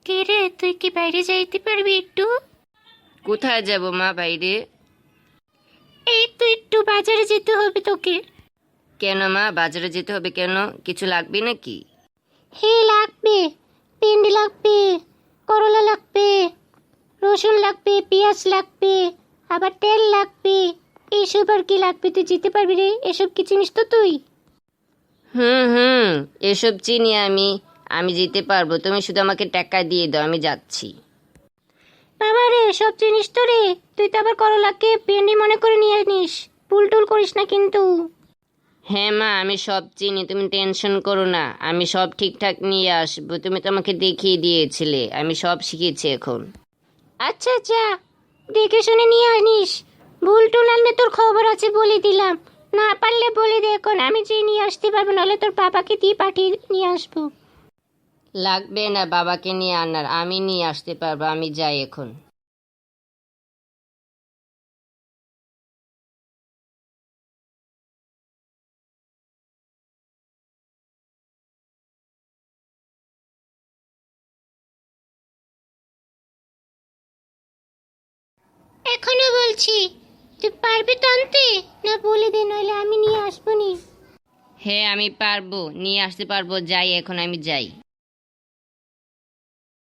কে রে, তুই কি বাইরে যাইতে পারবি একটু? কোথায় যাব মা বাইরে? এই তো একটু বাজারে যেতে হবে তোকে। কেন মা, বাজারে যেতে হবে কেন? কিছু লাগবে নাকি? হে, লাগবে। ভেন্ডি লাগবে, করলা লাগবে, রসুন লাগবে, পেঁয়াজ লাগবে, আবার তেল লাগবে। এইসব আর কি লাগবে, তুই যেতে পারবি রে? এসব কি চিনিস তো তুই? হুম হুম, এসব চিনি আমি। আমি যেতে পারবো, তুমি শুধু আমাকে টাকা দিয়ে দাও, আমি যাচ্ছি। বাবা রে, সব চিনিস তো রে। তুই তো আবার করলাকে ভেন্ডি মনে করে নিয়ে নিস। ভুল টুল করিস না কিন্তু। হ্যাঁ মা, আমি সব চিনি, তুমি টেনশন করো না, আমি সব ঠিকঠাক নিয়ে আসবো। তুমি তো আমাকে দেখিয়ে দিয়েছিলে, আমি সব শিখেছি এখন। আচ্ছা আচ্ছা, দেখে শুনে নিয়ে আনিস। ভুল টুল আনলে তোর খবর আছে বলে দিলাম। না পারলে বলে দে এখন, আমি যে নিয়ে আসতে পারবো, নাহলে তোর বাবাকে দিয়ে পাঠিয়ে নিয়ে আসবো। লাগবে না বাবাকে নিয়ে আনার, আমি নিয়ে আসতে পারবো, আমি যাই এখন। এখনো বলছি, তুই পারবি তো আনতে? না বলে দে, নইলে আমি নিয়ে আসবো নি। হ্যাঁ আমি পারবো, নিয়ে আসতে পারবো, যাই এখন, আমি যাই।